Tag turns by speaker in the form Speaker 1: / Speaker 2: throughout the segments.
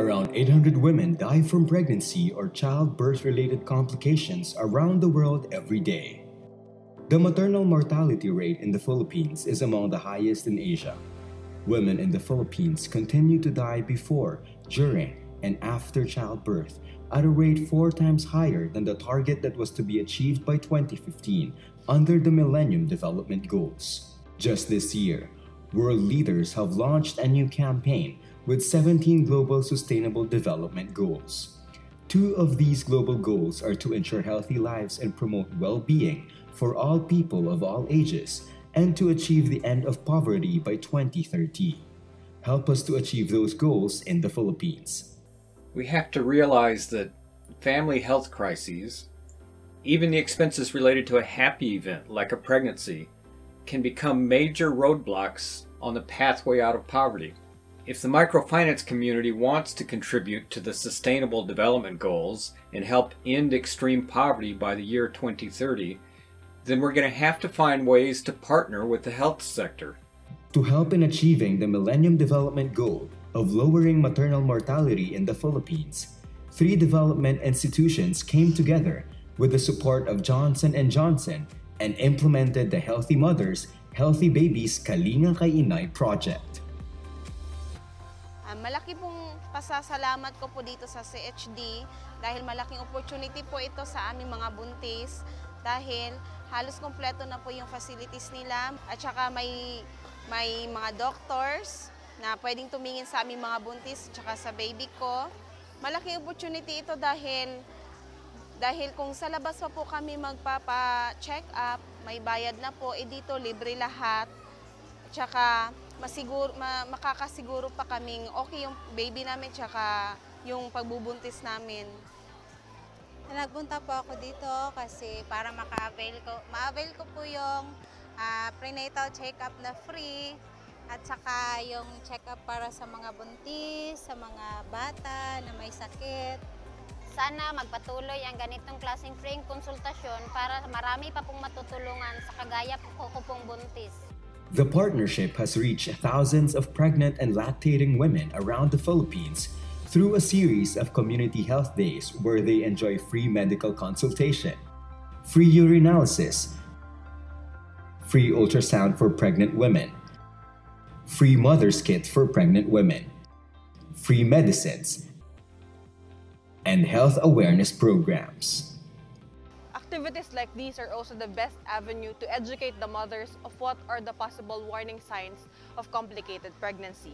Speaker 1: Around 800 women die from pregnancy or childbirth-related complications around the world every day. The maternal mortality rate in the Philippines is among the highest in Asia. Women in the Philippines continue to die before, during, and after childbirth at a rate 4 times higher than the target that was to be achieved by 2015 under the Millennium Development Goals. Just this year, world leaders have launched a new campaign with 17 Global Sustainable Development Goals. 2 of these global goals are to ensure healthy lives and promote well-being for all people of all ages and to achieve the end of poverty by 2030. Help us to achieve those goals in the Philippines.
Speaker 2: We have to realize that family health crises, even the expenses related to a happy event like a pregnancy, can become major roadblocks on the pathway out of poverty. If the microfinance community wants to contribute to the Sustainable Development Goals and help end extreme poverty by the year 2030, then we're going to have to find ways to partner with the health sector.
Speaker 1: To help in achieving the Millennium Development Goal of lowering maternal mortality in the Philippines, 3 development institutions came together with the support of Johnson & Johnson and implemented the Healthy Mothers, Healthy Babies Kalinga Kay Inay project.
Speaker 3: Malaki pong pasasalamat ko po dito sa CHD dahil malaking opportunity po ito sa aming mga buntis dahil halos kompleto na po yung facilities nila at saka may mga doctors na pwedeng tumingin sa aming mga buntis at saka sa baby ko. Malaking opportunity ito dahil kung sa labas pa po kami magpapa-check up, may bayad na po, dito libre lahat. At saka makakasiguro pa kaming okay yung baby namin tsaka yung pagbubuntis namin.
Speaker 4: Nagpunta po ako dito kasi para ma-avail ko po yung prenatal check-up na free at saka yung check-up para sa mga buntis, sa mga bata na may sakit.
Speaker 5: Sana magpatuloy ang ganitong klaseng free konsultasyon para marami pa pong matutulungan sa kagaya po ko pong buntis.
Speaker 1: The partnership has reached thousands of pregnant and lactating women around the Philippines through a series of community health days where they enjoy free medical consultation, free urinalysis, free ultrasound for pregnant women, free mother's kit for pregnant women, free medicines, and health awareness programs.
Speaker 6: Activities like these are also the best avenue to educate the mothers of what are the possible warning signs of complicated pregnancy.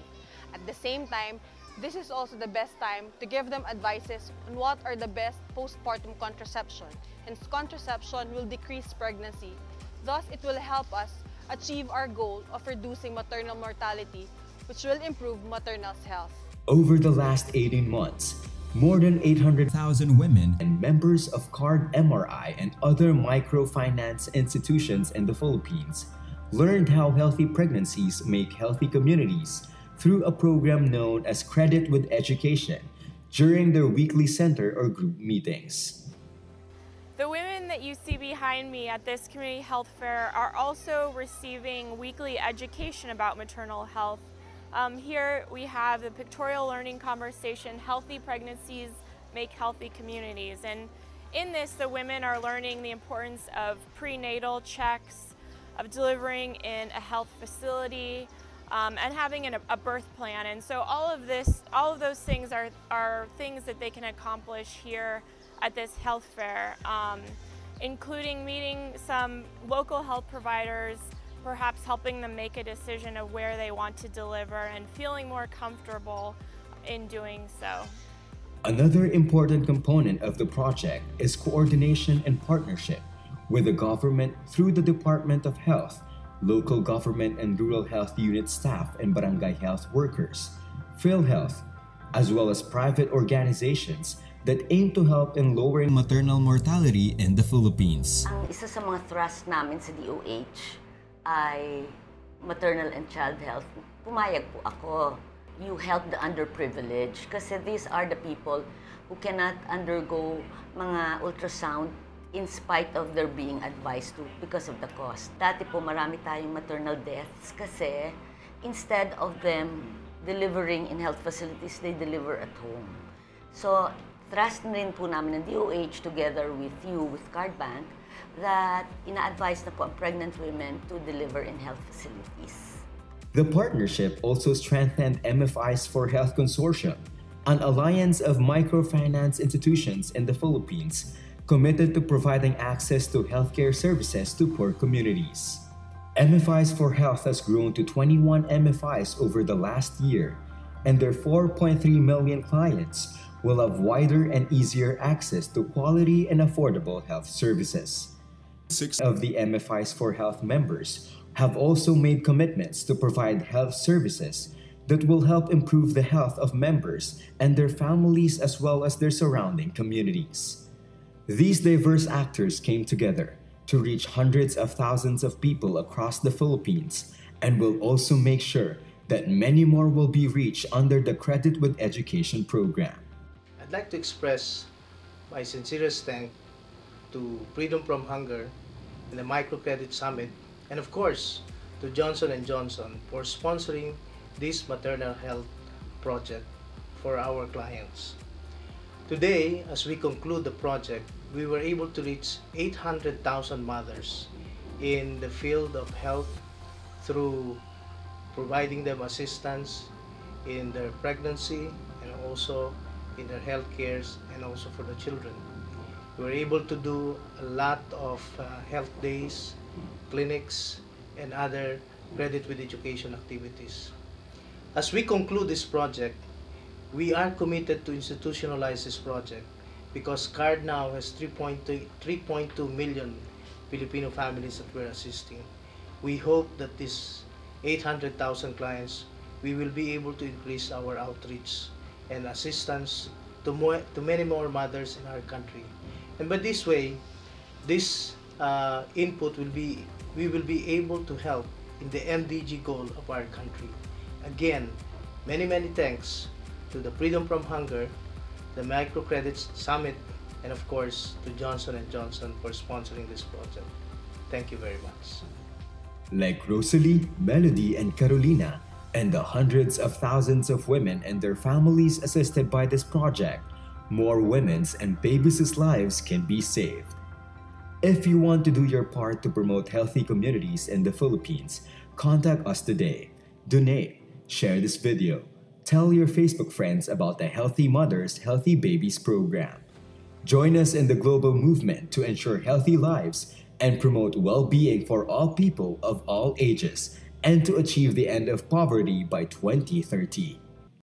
Speaker 6: At the same time, this is also the best time to give them advices on what are the best postpartum contraception, and contraception will decrease pregnancy. Thus, it will help us achieve our goal of reducing maternal mortality, which will improve maternal health.
Speaker 1: Over the last 18 months, more than 800,000 women and members of CARD MRI and other microfinance institutions in the Philippines learned how healthy pregnancies make healthy communities through a program known as Credit with Education during their weekly center or group meetings.
Speaker 7: The women that you see behind me at this community health fair are also receiving weekly education about maternal health. Here we have the pictorial learning conversation, Healthy Pregnancies Make Healthy Communities. And in this, the women are learning the importance of prenatal checks, of delivering in a health facility, and having a birth plan. And so all of those things are things that they can accomplish here at this health fair, including meeting some local health providers, perhaps helping them make a decision of where they want to deliver and feeling more comfortable in doing so.
Speaker 1: Another important component of the project is coordination and partnership with the government through the Department of Health, local government and rural health unit staff and barangay health workers, PhilHealth, as well as private organizations that aim to help in lowering maternal mortality in the Philippines.
Speaker 8: Ang isa sa mga thrust namin sa DOH ay maternal and child health. Pumayag po ako. You help the underprivileged kasi these are the people who cannot undergo mga ultrasound in spite of their being advised to because of the cost. Dati po marami tayong maternal deaths kasi instead of them delivering in health facilities, they deliver at home. So, trust rin po namin ng DOH together with you, with Cardbank, that ina-advise na po ang pregnant women to deliver in health facilities.
Speaker 1: The partnership also strengthened MFIs for Health Consortium, an alliance of microfinance institutions in the Philippines committed to providing access to healthcare services to poor communities. MFIs for Health has grown to 21 MFIs over the last year, and their 4.3 million clients will have wider and easier access to quality and affordable health services. 6 of the MFIs for Health members have also made commitments to provide health services that will help improve the health of members and their families as well as their surrounding communities. These diverse actors came together to reach hundreds of thousands of people across the Philippines and will also make sure that many more will be reached under the Credit with Education program.
Speaker 9: I'd like to express my sincerest thanks to Freedom from Hunger and the Microcredit Summit, and of course to Johnson & Johnson for sponsoring this maternal health project for our clients. Today, as we conclude the project, we were able to reach 800,000 mothers in the field of health through providing them assistance in their pregnancy and also in their health cares and also for the children. We were able to do a lot of health days, clinics, and other Credit with Education activities. As we conclude this project, we are committed to institutionalize this project because CARD now has 3.2 million Filipino families that we're assisting. We hope that this 800,000 clients, we will be able to increase our outreach and assistance to many more mothers in our country. And by this way, this input we will be able to help in the MDG goal of our country. Again, many thanks to the Freedom from Hunger, the Microcredit Summit, and of course to Johnson & Johnson for sponsoring this project. Thank you very much.
Speaker 1: Like Rosalie, Melody, and Carolina, and the hundreds of thousands of women and their families assisted by this project, more women's and babies' lives can be saved. If you want to do your part to promote healthy communities in the Philippines, contact us today. Donate, share this video, tell your Facebook friends about the Healthy Mothers, Healthy Babies program. Join us in the global movement to ensure healthy lives and promote well-being for all people of all ages and to achieve the end of poverty by 2030.